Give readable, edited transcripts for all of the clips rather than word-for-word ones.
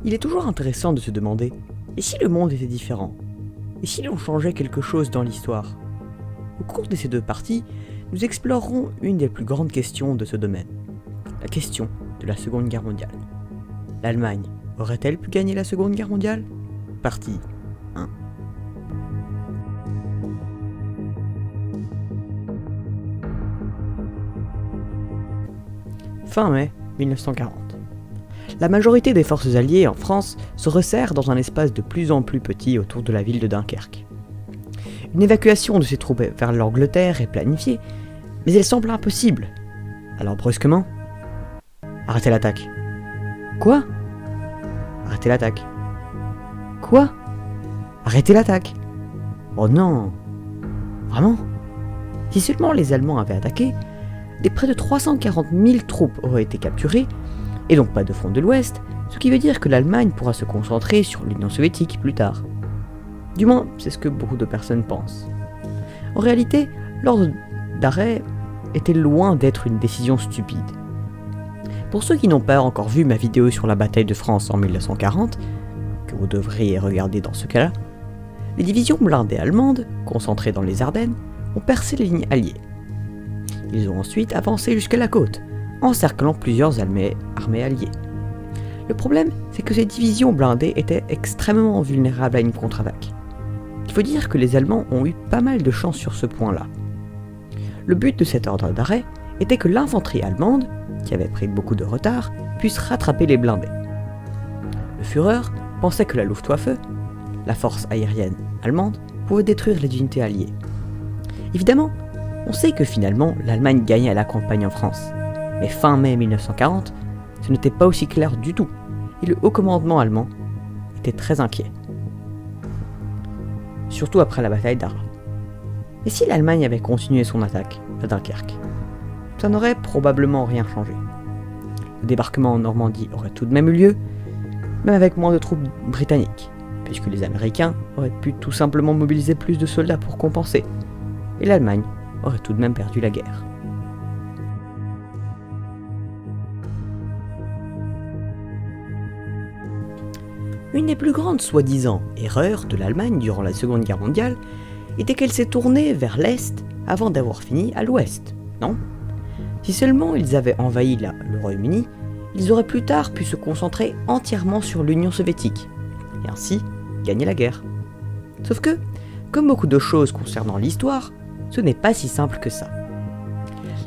Il est toujours intéressant de se demander, et si le monde était différent? Et si l'on changeait quelque chose dans l'histoire? Au cours de ces deux parties, nous explorerons une des plus grandes questions de ce domaine, la question de la Seconde Guerre mondiale. L'Allemagne aurait-elle pu gagner la Seconde Guerre mondiale? Partie 1. Fin mai 1940. La majorité des forces alliées en France se resserrent dans un espace de plus en plus petit autour de la ville de Dunkerque. Une évacuation de ces troupes vers l'Angleterre est planifiée, mais elle semble impossible. Alors brusquement, arrêtez l'attaque. Quoi? Arrêtez l'attaque. Quoi? Arrêtez l'attaque. Oh non! Vraiment? Si seulement les Allemands avaient attaqué, les près de 340 000 troupes auraient été capturées, et donc pas de front de l'Ouest, ce qui veut dire que l'Allemagne pourra se concentrer sur l'Union soviétique plus tard. Du moins, c'est ce que beaucoup de personnes pensent. En réalité, l'ordre d'arrêt était loin d'être une décision stupide. Pour ceux qui n'ont pas encore vu ma vidéo sur la bataille de France en 1940, que vous devriez regarder dans ce cas-là, les divisions blindées allemandes, concentrées dans les Ardennes, ont percé les lignes alliées. Ils ont ensuite avancé jusqu'à la côte, encerclant plusieurs armées alliées. Le problème, c'est que ces divisions blindées étaient extrêmement vulnérables à une contre-attaque. Il faut dire que les Allemands ont eu pas mal de chance sur ce point-là. Le but de cet ordre d'arrêt était que l'infanterie allemande, qui avait pris beaucoup de retard, puisse rattraper les blindés. Le Führer pensait que la Luftwaffe, la force aérienne allemande, pouvait détruire les unités alliées. Évidemment, on sait que finalement l'Allemagne gagnait la campagne en France, mais fin mai 1940, ce n'était pas aussi clair du tout, et le haut commandement allemand était très inquiet. Surtout après la bataille d'Arras. Et si l'Allemagne avait continué son attaque à Dunkerque? Ça n'aurait probablement rien changé. Le débarquement en Normandie aurait tout de même eu lieu, même avec moins de troupes britanniques, puisque les Américains auraient pu tout simplement mobiliser plus de soldats pour compenser, et l'Allemagne aurait tout de même perdu la guerre. Une des plus grandes soi-disant erreurs de l'Allemagne durant la Seconde Guerre mondiale était qu'elle s'est tournée vers l'Est avant d'avoir fini à l'Ouest, non? Si seulement ils avaient envahi le Royaume-Uni, ils auraient plus tard pu se concentrer entièrement sur l'Union soviétique, et ainsi gagner la guerre. Sauf que, comme beaucoup de choses concernant l'histoire, ce n'est pas si simple que ça.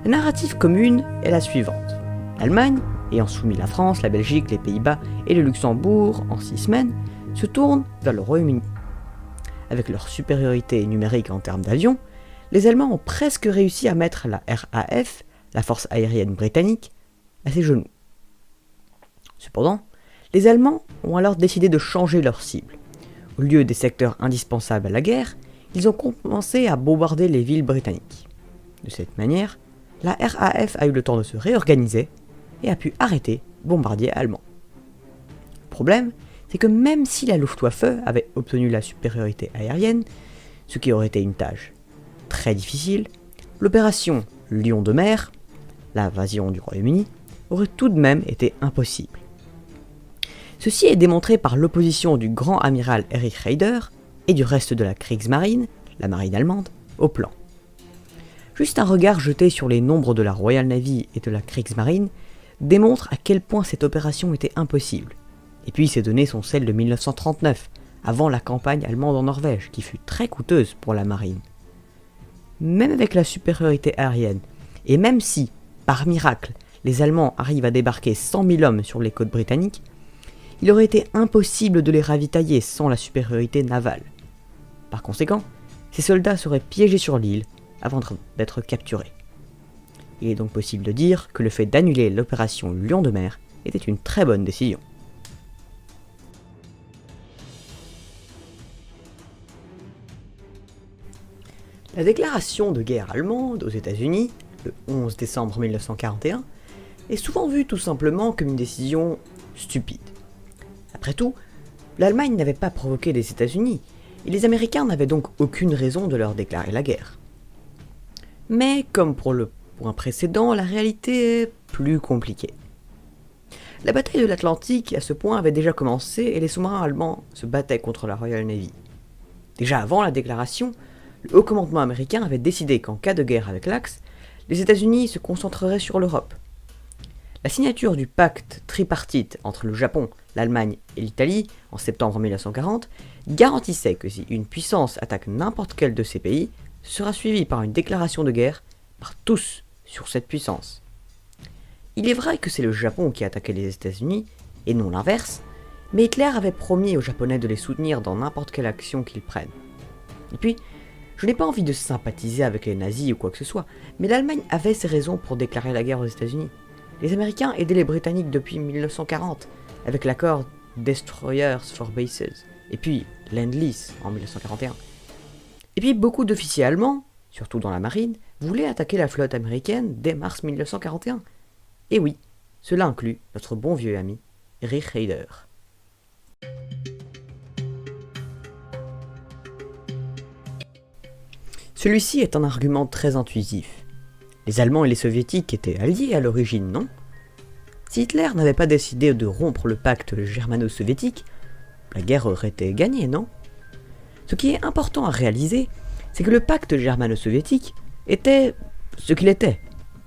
La narrative commune est la suivante. L'Allemagne, ayant soumis la France, la Belgique, les Pays-Bas et le Luxembourg en 6 semaines, se tourne vers le Royaume-Uni. Avec leur supériorité numérique en termes d'avions, les Allemands ont presque réussi à mettre la RAF, la force aérienne britannique, à ses genoux. Cependant, les Allemands ont alors décidé de changer leur cible. Au lieu des secteurs indispensables à la guerre, ils ont commencé à bombarder les villes britanniques. De cette manière, la RAF a eu le temps de se réorganiser et a pu arrêter les bombardiers allemands. Le problème, c'est que même si la Luftwaffe avait obtenu la supériorité aérienne, ce qui aurait été une tâche très difficile, l'opération Lion de mer, l'invasion du Royaume-Uni, aurait tout de même été impossible. Ceci est démontré par l'opposition du grand amiral Erich Raeder et du reste de la Kriegsmarine, la marine allemande, au plan. Juste un regard jeté sur les nombres de la Royal Navy et de la Kriegsmarine démontre à quel point cette opération était impossible. Et puis ces données sont celles de 1939, avant la campagne allemande en Norvège, qui fut très coûteuse pour la marine. Même avec la supériorité aérienne, et même si, par miracle, les Allemands arrivent à débarquer 100 000 hommes sur les côtes britanniques, il aurait été impossible de les ravitailler sans la supériorité navale. Par conséquent, ces soldats seraient piégés sur l'île avant d'être capturés. Il est donc possible de dire que le fait d'annuler l'opération Lion de mer était une très bonne décision. La déclaration de guerre allemande aux États-Unis, le 11 décembre 1941, est souvent vue tout simplement comme une décision stupide. Après tout, l'Allemagne n'avait pas provoqué les États-Unis, et les Américains n'avaient donc aucune raison de leur déclarer la guerre. Mais comme pour le point précédent, la réalité est plus compliquée. La bataille de l'Atlantique, à ce point, avait déjà commencé et les sous-marins allemands se battaient contre la Royal Navy. Déjà avant la déclaration, le haut commandement américain avait décidé qu'en cas de guerre avec l'Axe, les États-Unis se concentreraient sur l'Europe. La signature du pacte tripartite entre le Japon, l'Allemagne et l'Italie en septembre 1940 garantissait que si une puissance attaque n'importe quel de ces pays, ce sera suivi par une déclaration de guerre par tous sur cette puissance. Il est vrai que c'est le Japon qui attaquait les États-Unis, et non l'inverse, mais Hitler avait promis aux Japonais de les soutenir dans n'importe quelle action qu'ils prennent. Et puis, je n'ai pas envie de sympathiser avec les nazis ou quoi que ce soit, mais l'Allemagne avait ses raisons pour déclarer la guerre aux États-Unis. Les Américains aidaient les Britanniques depuis 1940, avec l'accord Destroyers for Bases, et puis Lend-Lease en 1941. Et puis beaucoup d'officiers allemands, surtout dans la marine, voulaient attaquer la flotte américaine dès mars 1941. Et oui, cela inclut notre bon vieux ami, Erich Heider. Celui-ci est un argument très intuitif. Les Allemands et les Soviétiques étaient alliés à l'origine, non ? Si Hitler n'avait pas décidé de rompre le pacte germano-soviétique, la guerre aurait été gagnée, non ? Ce qui est important à réaliser, c'est que le pacte germano-soviétique était ce qu'il était,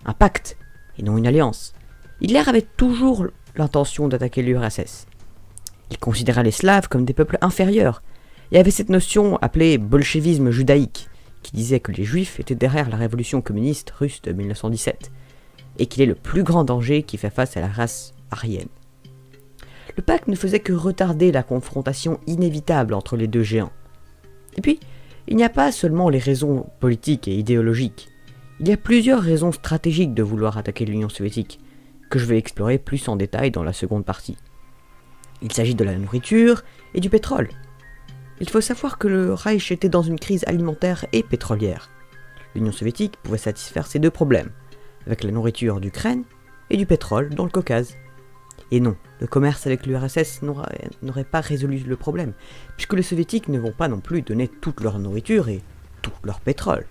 un pacte, et non une alliance. Hitler avait toujours l'intention d'attaquer l'URSS. Il considérait les Slaves comme des peuples inférieurs, et avait cette notion appelée bolchevisme judaïque, qui disait que les Juifs étaient derrière la révolution communiste russe de 1917, et qu'il est le plus grand danger qui fait face à la race aryenne. Le pacte ne faisait que retarder la confrontation inévitable entre les deux géants. Et puis, il n'y a pas seulement les raisons politiques et idéologiques, il y a plusieurs raisons stratégiques de vouloir attaquer l'Union soviétique, que je vais explorer plus en détail dans la seconde partie. Il s'agit de la nourriture et du pétrole. Il faut savoir que le Reich était dans une crise alimentaire et pétrolière. L'Union soviétique pouvait satisfaire ces deux problèmes, avec la nourriture d'Ukraine et du pétrole dans le Caucase. Et non, le commerce avec l'URSS n'aurait pas résolu le problème, puisque les soviétiques ne vont pas non plus donner toute leur nourriture et tout leur pétrole.